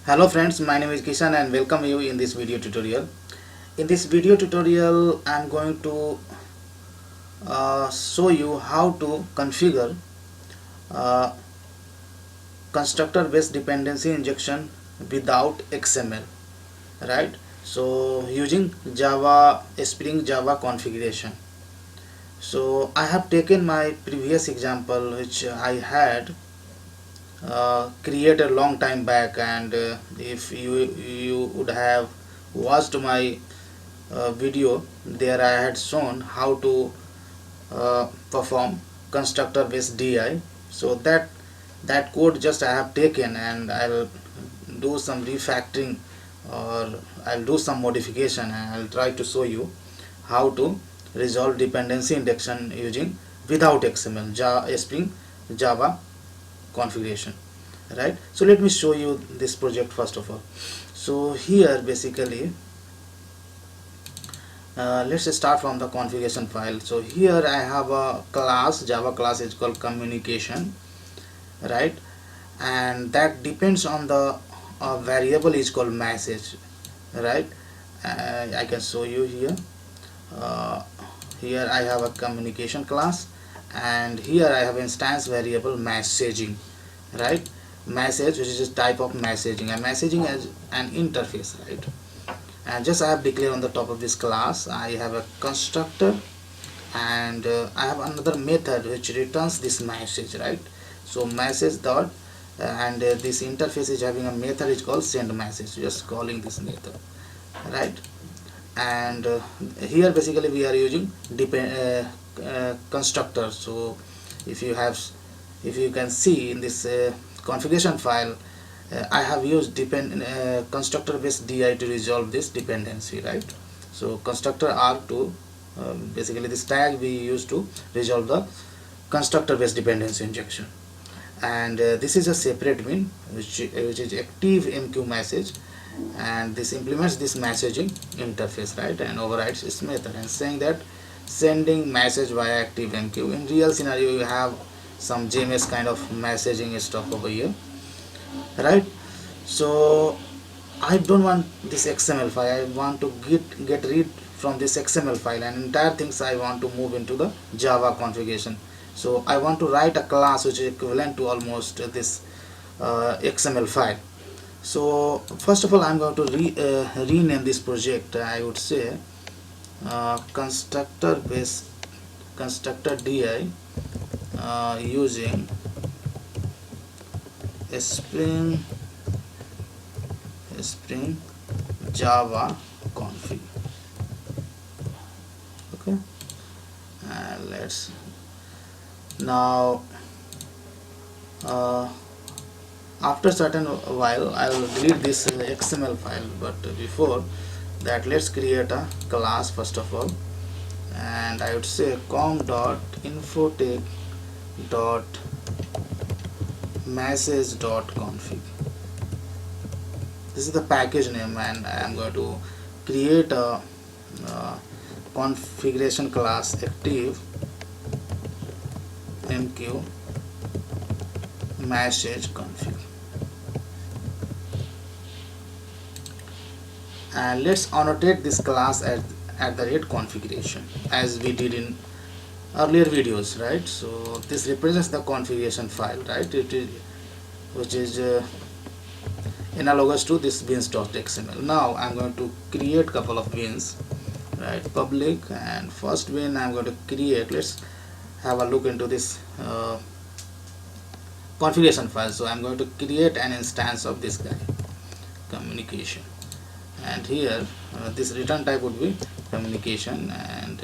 Hello friends, my name is Kishan and welcome you in this video tutorial. In this video tutorial, I am going to show you how to configure uh, constructor based dependency injection without XML, right? So using Java Spring Java configuration. So I have taken my previous example which I had created a long time back, and if you would have watched my video, there I had shown how to perform constructor based DI. So that code just I have taken, and I'll do some refactoring, or I'll do some modification, and I'll try to show you how to resolve dependency injection using without XML Spring Java configuration, right? So let me show you this project first of all. So here basically let's start from the configuration file. So here I have a class, Java class is called communication, right? And that depends on the variable is called message, right? I can show you here. uh, Here I have a communication class, and here I have instance variable messaging, right? Message, which is a type of messaging, and messaging as an interface, right? And just I have declared on the top of this class I have a constructor, and I have another method which returns this message, right? So message dot and this interface is having a method is called send message, just calling this method, right? And here basically we are using constructor. So if you have, if you can see in this configuration file, I have used constructor based DI to resolve this dependency, right? So constructor R2, basically this tag we use to resolve the constructor based dependency injection. And this is a separate bin which is active MQ message, and this implements this messaging interface, right? And overrides its method and saying that sending message via active MQ. In real scenario you have some JMS kind of messaging stuff over here, right? So I don't want this XML file, I want to get rid from this XML file, and entire things I want to move into the Java configuration. So I want to write a class which is equivalent to almost this XML file. So first of all I'm going to rename this project. I would say constructor based constructor DI using Spring Java config. Okay, and let's now after certain while I will delete this XML file, but before that let's create a class first of all, and I would say com.infotech.message.config. This is the package name, and I am going to create a configuration class active MQ message config, and let's annotate this class at the rate configuration as we did in earlier videos, right? So this represents the configuration file, right? It is, which is analogous to this beans.xml. Now I'm going to create couple of beans, right? Public, and first bean I'm going to create, let's have a look into this configuration file. So I'm going to create an instance of this guy, communication, and here this return type would be communication, and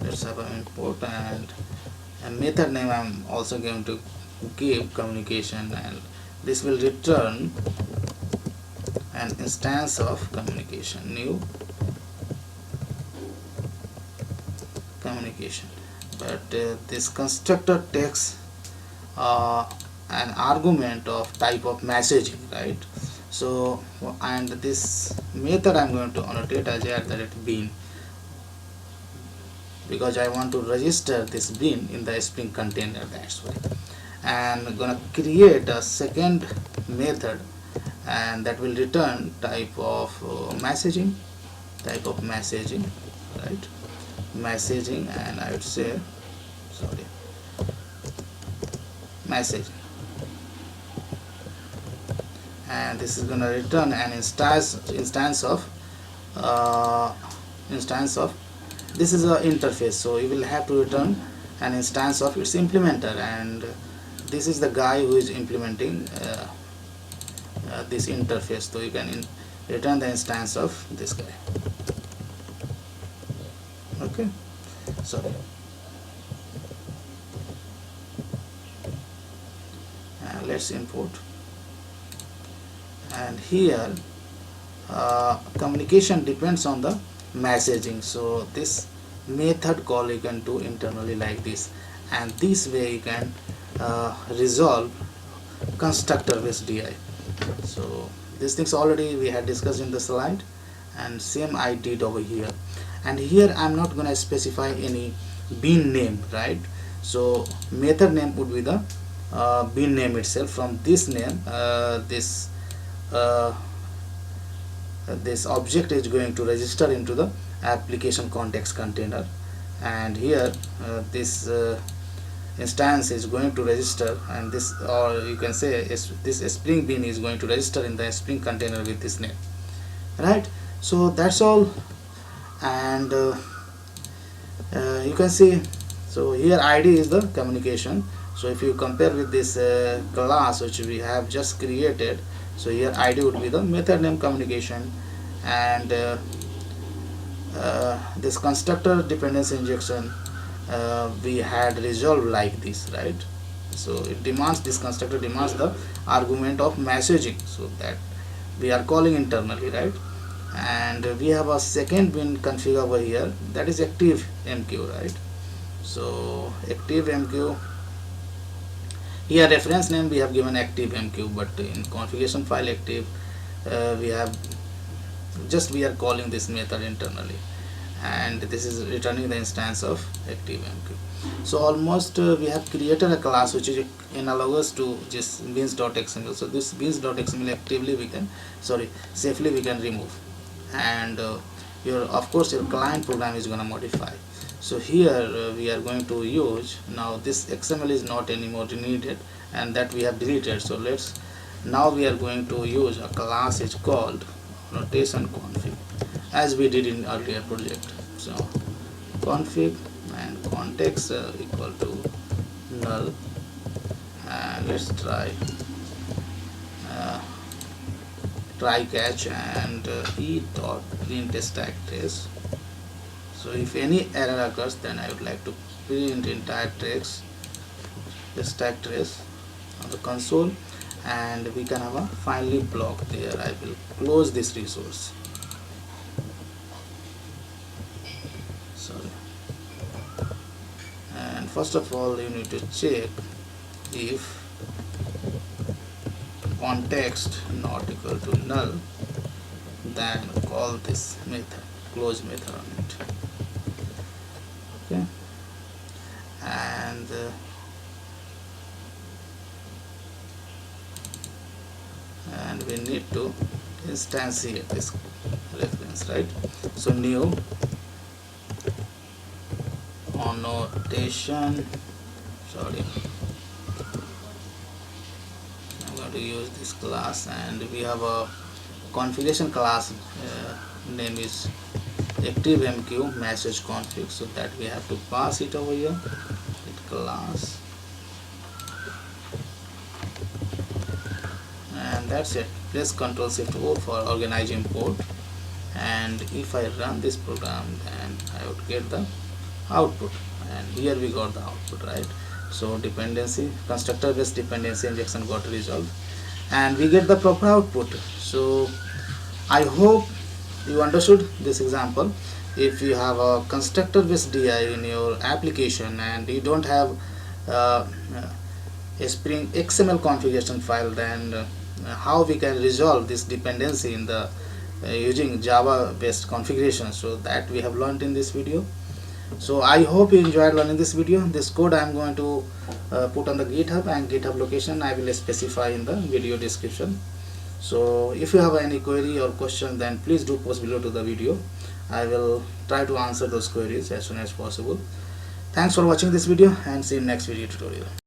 let's have an import, and a method name I'm also going to give communication, and this will return an instance of communication, new communication. But this constructor takes an argument of type of messaging, right? So and this method I'm going to annotate as @bean, because I want to register this bean in the Spring container, that's why. and gonna create a second method, and that will return type of messaging, right, messaging, and I would say, sorry, message, and this is gonna return an instance of this is a interface, so you will have to return an instance of its implementer, and this is the guy who is implementing this interface, so you can return the instance of this guy. Okay, sorry, let's import, and here communication depends on the messaging, so this method call you can do internally like this, and this way you can resolve constructor based DI. So these things already we had discussed in the slide, and same I did over here, and here I'm not gonna specify any bean name, right? So method name would be the bean name itself. From this name this object is going to register into the application context container, and here this instance is going to register, and this, or you can say this Spring Bean is going to register in the Spring container with this name, right? So that's all, and you can see, so here ID is the communication. So if you compare with this class which we have just created, so here ID would be the method name communication, and this constructor dependency injection we had resolved like this, right? So it demands, this constructor demands the argument of messaging, so that we are calling internally, right? And we have a second bin config over here, that is active MQ, right? So active MQ, here reference name we have given active MQ, but in configuration file active we have just, we are calling this method internally, and this is returning the instance of active MQ. So almost we have created a class which is analogous to just beans.xml. So this beans.xml actively we can, sorry, safely we can remove, and your, of course your client program is going to modify. So here we are going to use, now this XML is not anymore needed, and that we have deleted. So now we are going to use a class is called notation config, as we did in earlier project. So config and context equal to null, and let's try catch, and e dot print stack trace. So if any error occurs, then I would like to print entire trace, the stack trace on the console, and we can have a finally block there. I will close this resource. Sorry. And first of all, you need to check if context not equal to null, then call this method, close method on it. Okay, and we need to instantiate this reference, right? So new annotation, sorry, I'm going to use this class, and we have a configuration class name is active MQ message config, so that we have to pass it over here with class, and that's it. Press Ctrl Shift O for organize import, and if I run this program, then I would get the output, and here we got the output, right? So dependency, constructor based dependency injection got resolved, and we get the proper output. So I hope you understood this example. If you have a constructor based DI in your application and you don't have a Spring XML configuration file, then how we can resolve this dependency in the using Java based configuration, so that we have learned in this video. So I hope you enjoyed learning this video. This code I am going to put on the GitHub, and GitHub location I will specify in the video description. So if you have any query or question, then please do post below to the video. I will try to answer those queries as soon as possible. Thanks for watching this video, and see you in next video tutorial.